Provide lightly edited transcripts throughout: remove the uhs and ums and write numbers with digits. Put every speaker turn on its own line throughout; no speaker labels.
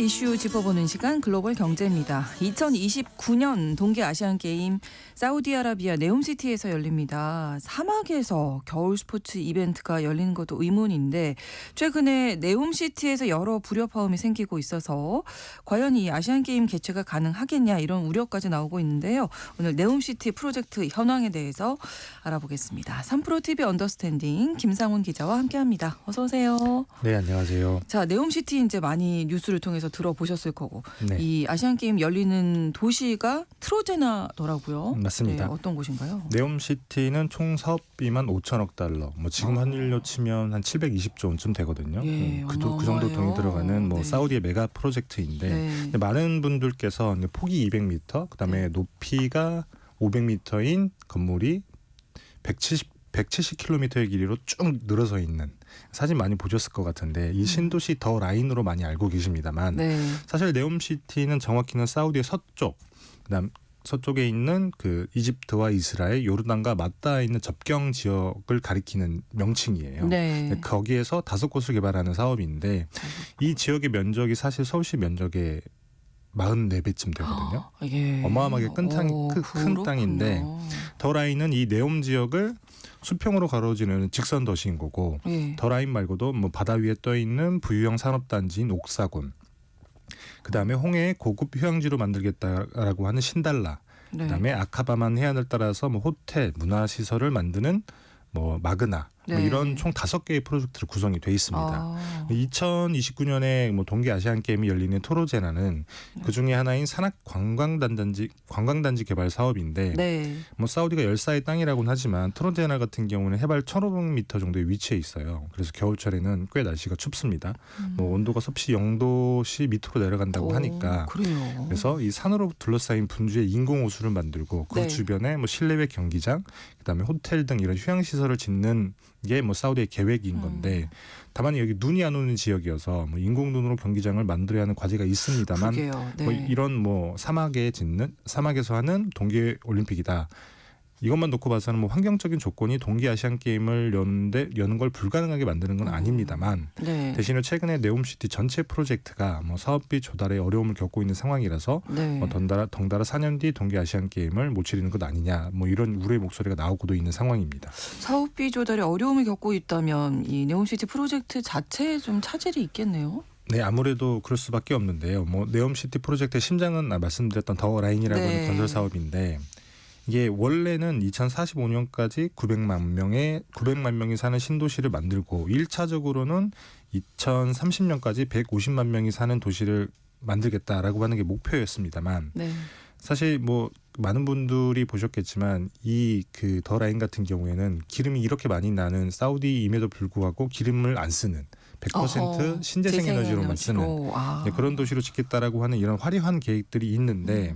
이슈 짚어보는 시간 글로벌 경제입니다. 2029년 동계아시안게임 사우디아라비아 네옴시티에서 열립니다. 사막에서 겨울 스포츠 이벤트가 열리는 것도 의문인데 최근에 네옴시티에서 여러 불협화음이 생기고 있어서 과연 이 아시안게임 개최가 가능하겠냐 이런 우려까지 나오고 있는데요. 오늘 네옴시티 프로젝트 현황에 대해서 알아보겠습니다. 3프로TV 언더스탠딩 김상훈 기자와 함께합니다. 어서 오세요.
네, 안녕하세요.
자, 네옴시티 이제 많이 뉴스를 통해서 들어보셨을 거고
네.
이 아시안게임 열리는 도시가 트로제나더라고요.
맞습니다.
네, 어떤 곳인가요?
네옴시티는 총 사업비만 5천억 달러. 뭐 지금 환율로 치면 한 720조 원쯤 되거든요.
예,
그 정도 돈이 들어가는 뭐
네.
사우디의 메가 프로젝트인데
네.
근데 많은 분들께서 폭이 200m, 그다음에
네.
높이가 500m인 건물이 170km의 길이로 쭉 늘어서 있는 사진 많이 보셨을 것 같은데 이 신도시 더 라인으로 많이 알고 계십니다만
네.
사실 네옴시티는 정확히는 사우디의 서쪽, 그다음 서쪽에 있는 그 이집트와 이스라엘, 요르단과 맞닿아 있는 접경 지역을 가리키는 명칭이에요.
네.
거기에서 5곳을 개발하는 사업인데 이 지역의 면적이 사실 서울시 면적의 44배쯤 되거든요.
예.
어마어마하게 큰 땅인데 더 라인은 이 네옴 지역을 수평으로 가로지르는 직선 도시인 거고
예.
더 라인 말고도 뭐 바다 위에 떠 있는 부유형 산업단지인 옥사군, 그다음에 홍해의 고급 휴양지로 만들겠다라고 하는 신달라,
네.
그다음에 아카바만 해안을 따라서 뭐 호텔, 문화시설을 만드는 뭐 마그나,
네.
뭐 이런 총 5개의 프로젝트로 구성이 돼 있습니다.
아.
2029년에 뭐 동계 아시안 게임이 열리는 토로제나는 그 중에 하나인 산악 관광단지 개발 사업인데
네.
뭐 사우디가 열사의 땅이라고는 하지만 토로제나 같은 경우는 해발 1,500m 정도에 위치해 있어요. 그래서 겨울철에는 꽤 날씨가 춥습니다. 뭐 온도가 섭씨 0도씨 밑으로 내려간다고 하니까
그래요.
그래서 이 산으로 둘러싸인 분주의 인공 호수를 만들고 그
네.
주변에 뭐 실내외 경기장, 그다음에 호텔 등 이런 휴양 시설을 짓는 게 뭐 사우디의 계획인 건데 다만 여기 눈이 안 오는 지역이어서 뭐 인공 눈으로 경기장을 만들어야 하는 과제가 있습니다만
그러게요. 네.
뭐 이런 뭐 사막에서 하는 동계 올림픽이다. 이것만 놓고 봐서는 뭐 환경적인 조건이 동계 아시안 게임을 여는 걸 불가능하게 만드는 건 아닙니다만
네.
대신에 최근에 네옴시티 전체 프로젝트가 뭐 사업비 조달에 어려움을 겪고 있는 상황이라서
네.
뭐 덩달아 4년 뒤 동계 아시안 게임을 못 치르는 것 아니냐, 뭐 이런 우려의 목소리가 나오고도 있는 상황입니다.
사업비 조달에 어려움을 겪고 있다면 이 네옴시티 프로젝트 자체에 좀 차질이 있겠네요.
네, 아무래도 그럴 수밖에 없는데요. 뭐 네옴시티 프로젝트의 심장은 말씀드렸던 더 라인이라고
네.
하는 건설 사업인데 이게 원래는 2045년까지 900만 명이 사는 신도시를 만들고 1차적으로는 2030년까지 150만 명이 사는 도시를 만들겠다라고 하는 게 목표였습니다만
네.
사실 뭐 많은 분들이 보셨겠지만 이 그 더 라인 같은 경우에는 기름이 이렇게 많이 나는 사우디임에도 불구하고 기름을 안 쓰는 100% 신재생 에너지로만 쓰는 네, 그런 도시로 짓겠다라고 하는 이런 화려한 계획들이 있는데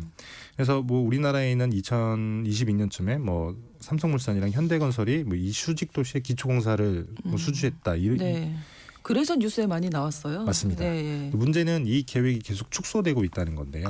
그래서 뭐 우리나라에는 2022년쯤에 뭐 삼성물산이랑 현대건설이 뭐 이 수직 도시의 기초공사를 뭐 수주했다.
네. 그래서 뉴스에 많이 나왔어요.
맞습니다.
네.
문제는 이 계획이 계속 축소되고 있다는 건데요.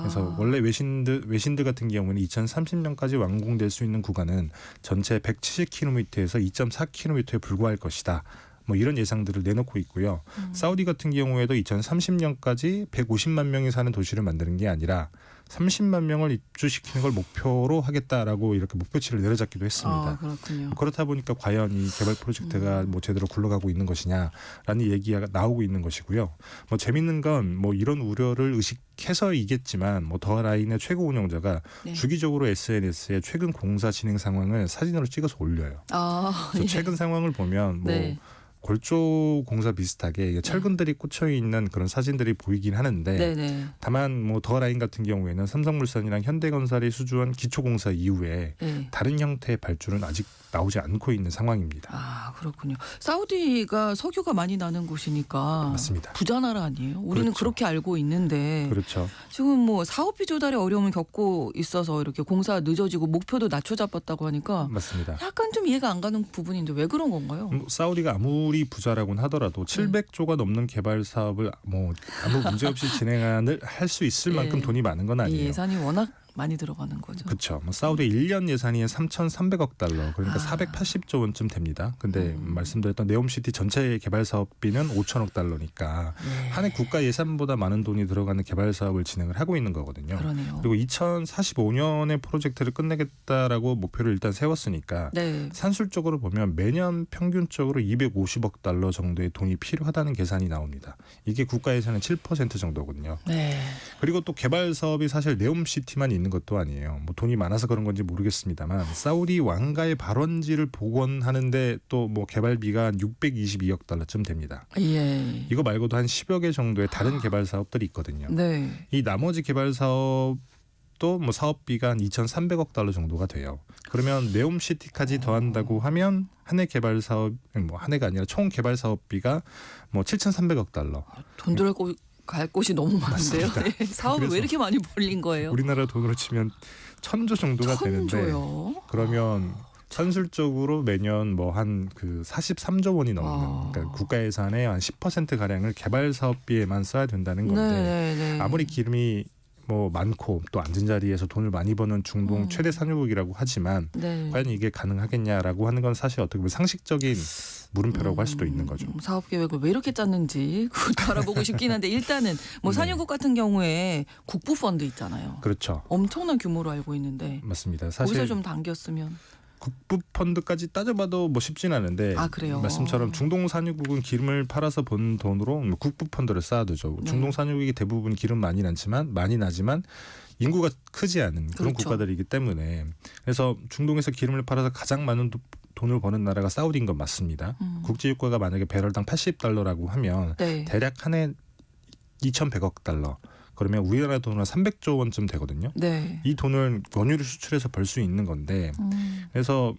그래서 원래 외신들 같은 경우는 2030년까지 완공될 수 있는 구간은 전체 170km에서 2.4km에 불과할 것이다. 뭐 이런 예상들을 내놓고 있고요. 사우디 같은 경우에도 2030년까지 150만 명이 사는 도시를 만드는 게 아니라 30만 명을 입주시키는 걸 목표로 하겠다라고 이렇게 목표치를 내려잡기도 했습니다.
그렇군요.
그렇다 보니까 과연 이 개발 프로젝트가 뭐 제대로 굴러가고 있는 것이냐라는 얘기가 나오고 있는 것이고요. 뭐 재밌는 건 뭐 이런 우려를 의식해서이겠지만 뭐 더 라인의 최고 운영자가
네.
주기적으로 SNS에 최근 공사 진행 상황을 사진으로 찍어서 올려요. 그래서
예.
최근 상황을 보면 뭐
네.
골조 공사 비슷하게 철근들이 꽂혀 있는 그런 사진들이 보이긴 하는데
네네.
다만 뭐 더 라인 같은 경우에는 삼성물산이랑 현대건설이 수주한 기초공사 이후에
네.
다른 형태의 발주는 아직 나오지 않고 있는 상황입니다.
그렇군요. 사우디가 석유가 많이 나는 곳이니까
맞습니다.
부자 나라 아니에요? 우리는
그렇죠.
그렇게 알고 있는데
그렇죠.
지금 뭐 사업비 조달에 어려움을 겪고 있어서 이렇게 공사가 늦어지고 목표도 낮춰잡았다고 하니까
맞습니다.
약간 좀 이해가 안 가는 부분인데 왜 그런 건가요?
사우디가 아무리 부자라고는 하더라도 700조가 넘는 개발 사업을 뭐 아무 문제 없이 진행을 할 수 있을 만큼 돈이 많은 건
이
아니에요.
예산이 워낙 많이 들어가는 거죠.
그렇죠. 뭐 사우디 1년 예산이 3,300억 달러, 그러니까 480조 원쯤 됩니다. 근데 말씀드렸던 네옴시티 전체 개발 사업비는 5천억 달러니까
네.
한 해 국가 예산보다 많은 돈이 들어가는 개발 사업을 진행을 하고 있는 거거든요.
그러네요.
그리고 2045년에 프로젝트를 끝내겠다라고 목표를 일단 세웠으니까
네.
산술적으로 보면 매년 평균적으로 250억 달러 정도의 돈이 필요하다는 계산이 나옵니다. 이게 국가 예산의 7% 정도거든요.
네.
그리고 또 개발 사업이 사실 네옴시티만 있는 것도 아니에요. 뭐 돈이 많아서 그런 건지 모르겠습니다만 사우디 왕가의 발원지를 복원하는데 또 뭐 개발비가 한 622억 달러쯤 됩니다.
예.
이거 말고도 한 10여 개 정도의 다른 개발 사업들이 있거든요.
네.
이 나머지 개발 사업도 뭐 사업비가 한 2,300억 달러 정도가 돼요. 그러면 네옴시티까지 더한다고 하면 한 해 개발 사업, 뭐 한 해가 아니라 총 개발 사업비가 뭐 7,300억 달러.
돈 들어갈 갈 곳이 너무 많은데요.
맞습니다.
네. 사업을 왜 이렇게 많이 벌린 거예요?
우리나라 돈으로 치면 1,000조 정도가 되는데
천조요?
그러면 산술적으로 매년 뭐 한 그 43조 원이 넘는 그러니까 국가 예산의 한 10% 가량을 개발 사업비에만 써야 된다는 건데
네.
아무리 기름이 뭐 많고 또 앉은 자리에서 돈을 많이 버는 중동 최대 산유국이라고 하지만
네.
과연 이게 가능하겠냐라고 하는 건 사실 어떻게 보면 상식적인 물음표라고 할 수도 있는 거죠.
사업 계획을 왜 이렇게 짰는지 그것도 알아보고 싶긴 한데 일단은 뭐
네.
산유국 같은 경우에 국부 펀드 있잖아요.
그렇죠.
엄청난 규모로 알고 있는데
맞습니다.
거기서
사실
좀 당겼으면.
국부 펀드까지 따져봐도 뭐 쉽진 않은데
아, 그래요?
말씀처럼 중동 산유국은 기름을 팔아서 번 돈으로 국부 펀드를 쌓아두죠.
네.
중동 산유국이 대부분 기름 많이 나지만 인구가 크지 않은 그런
그렇죠.
국가들이기 때문에 그래서 중동에서 기름을 팔아서 가장 많은 돈을 버는 나라가 사우디인 건 맞습니다. 국제유가가 만약에 배럴당 80달러라고 하면
네.
대략 한 해 2,100억 달러. 그러면 우리나라 돈으로 300조 원쯤 되거든요.
네.
이 돈을 원유를 수출해서 벌 수 있는 건데 그래서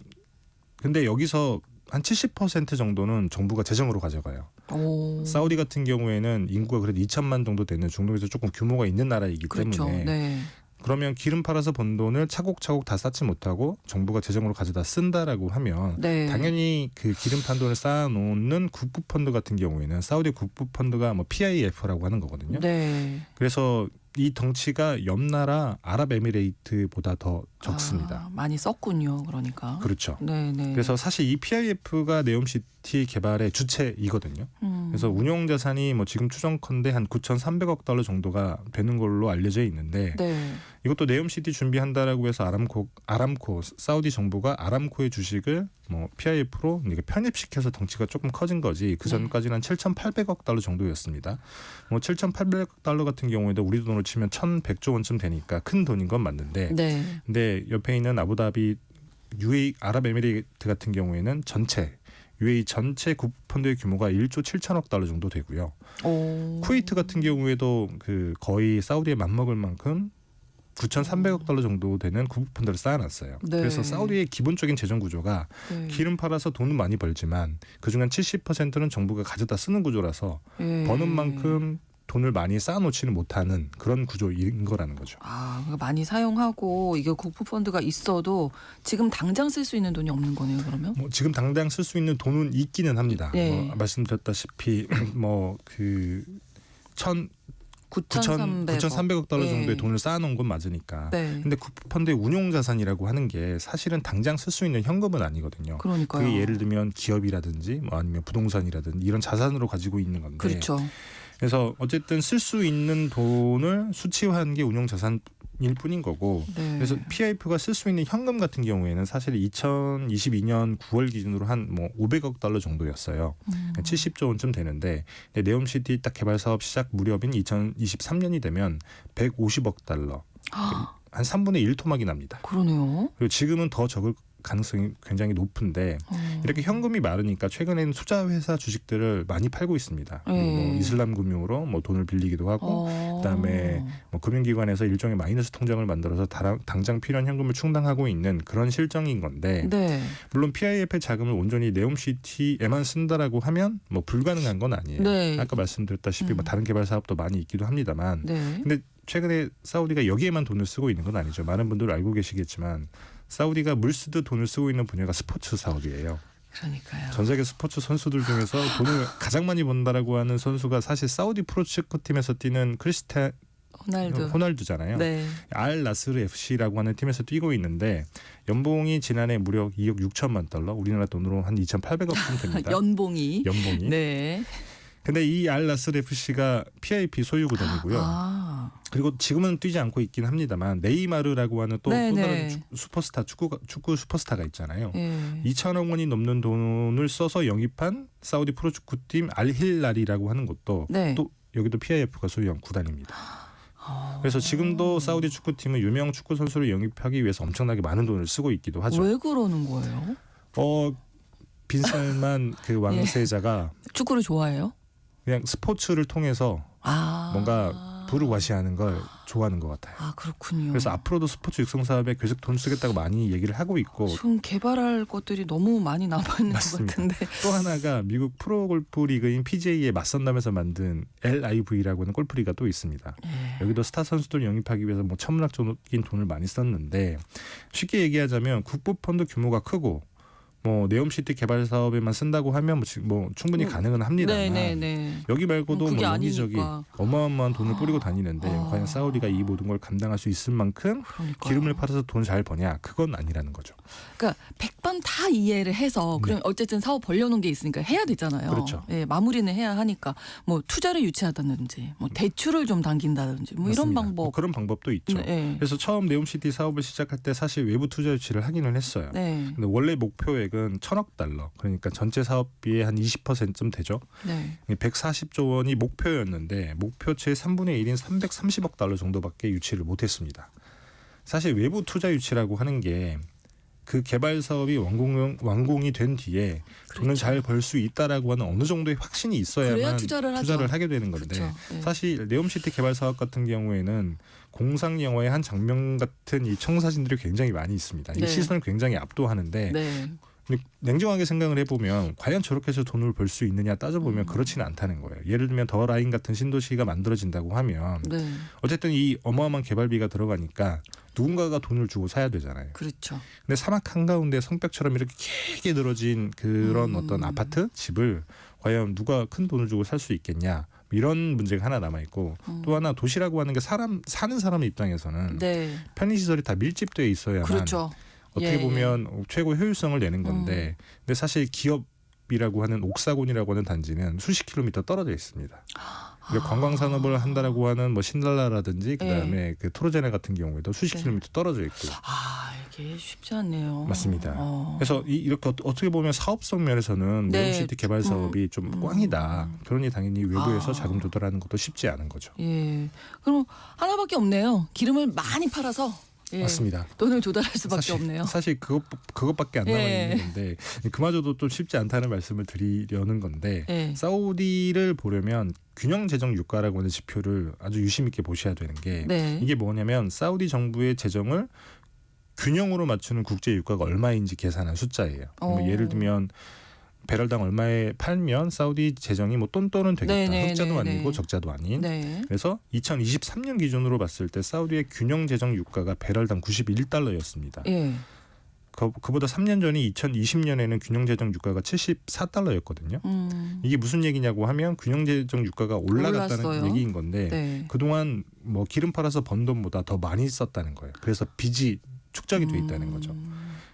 근데 여기서 한 70% 정도는 정부가 재정으로 가져가요.
오.
사우디 같은 경우에는 인구가 그래도 2천만 정도 되는 중동에서 조금 규모가 있는 나라이기
그렇죠.
때문에
네.
그러면 기름 팔아서 번 돈을 차곡차곡 다 쌓지 못하고 정부가 재정으로 가져다 쓴다라고 하면
네.
당연히 그 기름 판 돈을 쌓아놓는 국부 펀드 같은 경우에는 사우디 국부 펀드가 뭐 PIF라고 하는 거거든요.
네.
그래서 이 덩치가 옆 나라 아랍에미레이트보다 더 적습니다.
많이 썼군요. 그러니까.
그렇죠.
네네.
그래서 사실 이 PIF가 네옴시티 개발의 주체이거든요. 그래서 운용 자산이 뭐 지금 추정컨대 한 9,300억 달러 정도가 되는 걸로 알려져 있는데
네.
이것도 네옴시티 준비한다라고 해서 아람코 사우디 정부가 아람코의 주식을 뭐 PIF로 이게 편입시켜서 덩치가 조금 커진 거지 그 전까지는 한 7,800억 달러 정도였습니다. 뭐 7,800억 달러 같은 경우에도 우리 돈으로 치면 1,100조 원쯤 되니까 큰 돈인 건 맞는데
네.
근데 옆에 있는 아부다비 UAE 아랍에미레이트 같은 경우에는 UAE 전체 국부펀드의 규모가 1조 7천억 달러 정도 되고요.
오.
쿠웨이트 같은 경우에도 그 거의 사우디에 맞먹을 만큼 9,300억 달러 정도 되는 국부펀드를 쌓아놨어요.
네.
그래서 사우디의 기본적인 재정 구조가
네.
기름 팔아서 돈은 많이 벌지만 그중에 70%는 정부가 가져다 쓰는 구조라서
예.
버는 만큼 돈을 많이 쌓아놓지는 못하는 그런 구조인 거라는 거죠.
그러니까 많이 사용하고 이게 국부 펀드가 있어도 지금 당장 쓸 수 있는 돈이 없는 거네요. 그러면?
뭐 지금 당장 쓸 수 있는 돈은 있기는 합니다.
네.
뭐 말씀드렸다시피 뭐그
9,300억
9,300억 달러
예.
정도의 돈을 쌓아놓은 건 맞으니까.
네.
근데 국부펀드의 운용자산이라고 하는 게 사실은 당장 쓸 수 있는 현금은 아니거든요.
그러니까요.
그게 예를 들면 기업이라든지 뭐 아니면 부동산이라든지 이런 자산으로 가지고 있는 건데.
그렇죠.
그래서 어쨌든 쓸 수 있는 돈을 수치화한 게 운용자산일 뿐인 거고.
네.
그래서 PIF가 쓸 수 있는 현금 같은 경우에는 사실 2022년 9월 기준으로 한 뭐 500억 달러 정도였어요. 70조 원쯤 되는데 네옴시티 딱 개발 사업 시작 무렵인 2023년이 되면 150억 달러. 한 3분의 1 토막이 납니다.
그러네요.
그리고 지금은 더 적을 가능성이 굉장히 높은데 이렇게 현금이 많으니까 최근에는 투자 회사 주식들을 많이 팔고 있습니다. 그리고 뭐 이슬람 금융으로 뭐 돈을 빌리기도 하고 그다음에 뭐 금융기관에서 일종의 마이너스 통장을 만들어서 당장 필요한 현금을 충당하고 있는 그런 실정인 건데
네.
물론 PIF의 자금을 온전히 네옴시티에만 쓴다라고 하면 뭐 불가능한 건 아니에요.
네.
아까 말씀드렸다시피 뭐 다른 개발 사업도 많이 있기도 합니다만
네.
근데 최근에 사우디가 여기에만 돈을 쓰고 있는 건 아니죠. 많은 분들 알고 계시겠지만 사우디가 물 쓰듯 돈을 쓰고 있는 분야가 스포츠 사업이에요.
그러니까요.
전 세계 스포츠 선수들 중에서 돈을 가장 많이 번다라고 하는 선수가 사실 사우디 프로축구 팀에서 뛰는 호날두잖아요.
네.
알 나스르 FC라고 하는 팀에서 뛰고 있는데 연봉이 지난해 무려 2억 6천만 달러, 우리나라 돈으로 한 2,800억 쯤 됩니다.
연봉이.
네. 근데 이 알 나스르 FC가 PIP 소유 구단이고요. 그리고 지금은 뛰지 않고 있긴 합니다만 네이마르라고 하는 또 다른 슈퍼스타 축구 슈퍼스타가 있잖아요. 2천억 원이 넘는 돈을 써서 영입한 사우디 프로축구팀 알힐랄이라고 하는 것도 또 여기도 PIF가 소유한 구단입니다. 그래서 지금도 사우디 축구팀은 유명 축구 선수를 영입하기 위해서 엄청나게 많은 돈을 쓰고 있기도 하죠.
왜 그러는 거예요?
빈살만 그 왕세자가
축구를 좋아해요?
그냥 스포츠를 통해서 뭔가 부르과시하는 걸 좋아하는 것 같아요.
그렇군요.
그래서 앞으로도 스포츠 육성 사업에 계속 돈 쓰겠다고 많이 얘기를 하고 있고
지금 개발할 것들이 너무 많이 남아있는 것 같은데.
또 하나가 미국 프로골프 리그인 PGA에 맞선다면서 만든 LIV라고 하는 골프리가 또 있습니다. 여기도 스타 선수들 영입하기 위해서 뭐 천문학적인 돈을 많이 썼는데 쉽게 얘기하자면 국부 펀드 규모가 크고 뭐 네옴시티 개발 사업에만 쓴다고 하면 뭐 충분히 가능은 합니다만 여기 말고도 뭐 여기저기 어마어마한 돈을 뿌리고 다니는데 과연 사우디가 이 모든 걸 감당할 수 있을 만큼 기름을 팔아서 돈 잘 버냐? 그건 아니라는 거죠.
그러니까 100번 다 이해를 해서 그럼 어쨌든 사업 벌려놓은 게 있으니까 해야 되잖아요.
그렇죠.
마무리는 해야 하니까 뭐 투자를 유치하다든지 뭐 대출을 좀 당긴다든지 뭐 이런 방법.
뭐 그런 방법도 있죠. 그래서 처음 네옴시티 사업을 시작할 때 사실 외부 투자 유치를 하기는 했어요. 근데 원래 목표액은 1,000억 달러, 그러니까 전체 사업비의 한 20%쯤 되죠. 140조 원이 목표였는데 목표치의 3분의 1인 330억 달러 정도밖에 유치를 못했습니다. 사실 외부 투자 유치라고 하는 게 그 개발 사업이 완공이 된 뒤에 돈을 잘 벌 수 있다라고 하는 어느 정도의 확신이 있어야만 투자를 하게 되는 건데 사실 네옴시티 개발 사업 같은 경우에는 공상 영화의 한 장면 같은 이 청사진들이 굉장히 많이 있습니다. 이 시선을 굉장히 압도하는데 냉정하게 생각을 해보면 과연 저렇게 해서 돈을 벌 수 있느냐 따져보면 그렇지는 않다는 거예요. 예를 들면 더 라인 같은 신도시가 만들어진다고 하면 어쨌든 이 어마어마한 개발비가 들어가니까 누군가가 돈을 주고 사야 되잖아요.
그렇죠.
근데 사막 한가운데 성벽처럼 이렇게 길게 늘어진 그런 어떤 아파트, 집을 과연 누가 큰 돈을 주고 살 수 있겠냐, 이런 문제가 하나 남아있고 또 하나 도시라고 하는 게 사는 사람 입장에서는 편의시설이 다 밀집되어 있어야만 어떻게 보면 최고 효율성을 내는 건데 근데 사실 기업이라고 하는 옥사곤이라고 하는 단지는 수십 킬로미터 떨어져 있습니다. 관광 산업을 한다라고 하는 뭐 신달라라든지 그다음에 그 토르제네 같은 경우에도 수십 킬로미터 떨어져 있고요.
이게 쉽지 않네요.
맞습니다. 그래서 이렇게 어떻게 보면 사업성 면에서는 네옴시티 개발 사업이 좀 꽝이다. 그러니 당연히 외부에서 자금 조달하는 것도 쉽지 않은 거죠.
그럼 하나밖에 없네요. 기름을 많이 팔아서
맞습니다.
돈을 조달할 수밖에 없네요.
사실 그것밖에 안 남아 있는 건데 그마저도 좀 쉽지 않다는 말씀을 드리려는 건데 사우디를 보려면 균형 재정 유가라고 하는 지표를 아주 유심 있게 보셔야 되는 게 이게 뭐냐면 사우디 정부의 재정을 균형으로 맞추는 국제 유가가 얼마인지 계산한 숫자예요. 뭐 예를 들면 배럴당 얼마에 팔면 사우디 재정이 뭐 똔똔은 되겠다. 흑자도 아니고 적자도 아닌. 그래서 2023년 기준으로 봤을 때 사우디의 균형 재정 유가가 배럴당 91달러였습니다. 그보다 3년 전인 2020년에는 균형 재정 유가가 74달러였거든요. 이게 무슨 얘기냐고 하면 균형 재정 유가가 올라갔다는 얘기인 건데 그동안 뭐 기름 팔아서 번 돈보다 더 많이 썼다는 거예요. 그래서 빚이 축적이 돼 있다는 거죠.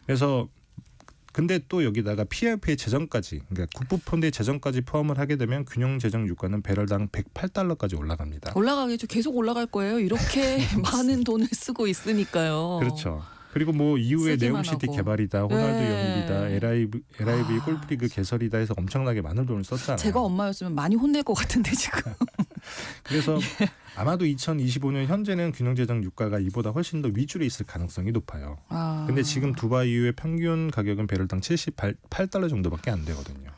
그래서 근데 또 여기다가 PIF의 재정까지, 그러니까 국부펀드의 재정까지 포함을 하게 되면 균형 재정 유가는 배럴당 108달러까지 올라갑니다.
올라가겠죠. 계속 올라갈 거예요. 이렇게 많은 돈을 쓰고 있으니까요.
그렇죠. 그리고 뭐 이후에 네옴시티 개발이다, 호날두 영입이다, LIV 골프리그 개설이다 해서 엄청나게 많은 돈을 썼잖아요.
제가 엄마였으면 많이 혼낼 것 같은데 지금.
그래서 아마도 2025년 현재는 균형재정 유가가 이보다 훨씬 더 윗줄에 있을 가능성이 높아요. 근데 지금 두바이의 평균 가격은 배럴당 78달러 정도밖에 안 되거든요.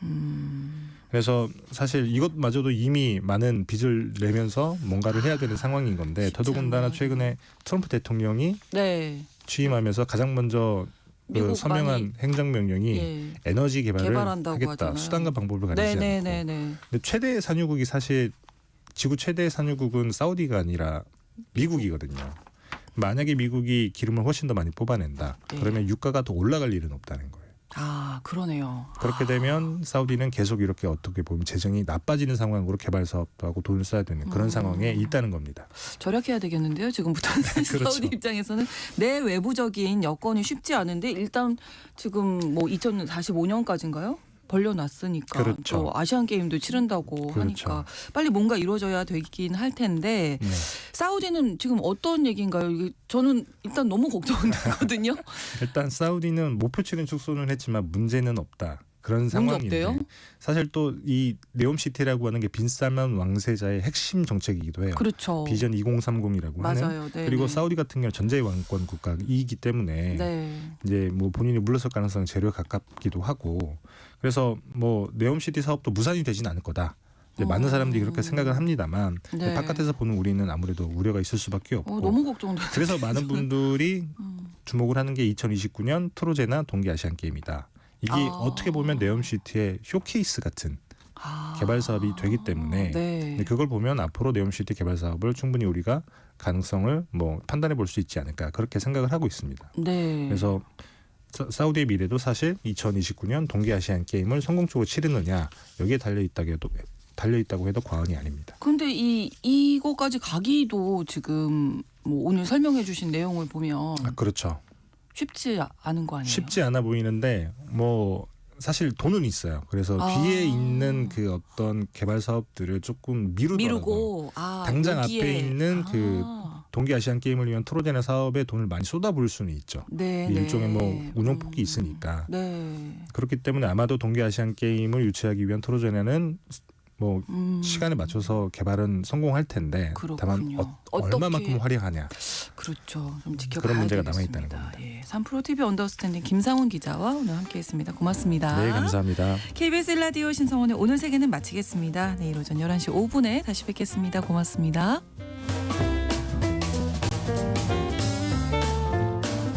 그래서 사실 이것마저도 이미 많은 빚을 내면서 뭔가를 해야 되는 상황인 건데 더더군다나 최근에 트럼프 대통령이 취임하면서 가장 먼저 서명한 행정명령이 에너지 개발을 하겠다. 하잖아요. 수단과 방법을 가리지 않고. 근데 최대 산유국이 사실 지구 최대 산유국은 사우디가 아니라 미국이거든요. 만약에 미국이 기름을 훨씬 더 많이 뽑아낸다. 그러면 유가가 더 올라갈 일은 없다는 거예요.
아, 그러네요.
그렇게 되면 사우디는 계속 이렇게 어떻게 보면 재정이 나빠지는 상황으로 개발 사업하고 돈을 써야 되는 그런 상황에 있다는 겁니다.
절약해야 되겠는데요. 지금부터는
그렇죠.
사우디 입장에서는 내 외부적인 여건이 쉽지 않은데 일단 지금 뭐 2045년까지인가요? 벌려놨으니까
그렇죠.
또 아시안 게임도 치른다고
그렇죠.
하니까 빨리 뭔가 이루어져야 되긴 할 텐데
네.
사우디는 지금 어떤 얘기인가요? 이게 저는 일단 너무 걱정되거든요.
일단 사우디는 목표치는 축소는 했지만 문제는 없다. 그런
문제
상황인데
없대요?
사실 또 이 네옴시티라고 하는 게 빈살만 왕세자의 핵심 정책이기도 해요.
그렇죠.
비전 2030이라고 하는.
맞아요. 네,
그리고
네.
사우디 같은 경우는 전제 왕권 국가이기 때문에
네.
이제 뭐 본인이 물러설 가능성이 제로 가깝기도 하고 그래서 뭐 네옴시티 사업도 무산이 되진 않을 거다. 이제 많은 사람들이 그렇게 생각을 합니다만
네.
바깥에서 보는 우리는 아무래도 우려가 있을 수밖에 없고
너무 걱정돼요.
그래서 많은 분들이 주목을 하는 게 2029년 트로제나 동계 아시안 게임이다. 이게 어떻게 보면 네옴시티의 쇼케이스 같은 개발 사업이 되기 때문에
네.
근데 그걸 보면 앞으로 네옴시티 개발 사업을 충분히 우리가 가능성을 뭐 판단해 볼 수 있지 않을까 그렇게 생각을 하고 있습니다.
네.
그래서 사우디의 미래도 사실 2029년 동계 아시안 게임을 성공적으로 치르느냐 여기에 달려 있다고 해도 과언이 아닙니다.
근데 이거까지 가기도 지금 뭐 오늘 설명해 주신 내용을 보면
그렇죠.
쉽지 않은 거 아니에요?
쉽지 않아 보이는데 뭐 사실 돈은 있어요. 그래서 뒤에 있는 그 어떤 개발 사업들을 조금 미루고 당장
여기에.
앞에 있는 그 동계 아시안 게임을 위한 트로제나 사업에 돈을 많이 쏟아부을 수는 있죠.
네,
일종의
네.
뭐 운용폭이 있으니까
네.
그렇기 때문에 아마도 동계 아시안 게임을 유치하기 위한 트로제나는 뭐 시간에 맞춰서 개발은 성공할 텐데 다만 얼마만큼 화려하냐
그렇죠. 좀 지켜봐야
그런 문제가
되겠습니다.
남아 있다는 겁니다.
예, 3프로 TV 언더스탠딩 김상훈 기자와 오늘 함께했습니다. 고맙습니다.
네, 감사합니다.
KBS 라디오 신성원의 오늘 세계는 마치겠습니다. 내일 오전 11시 5분에 다시 뵙겠습니다. 고맙습니다.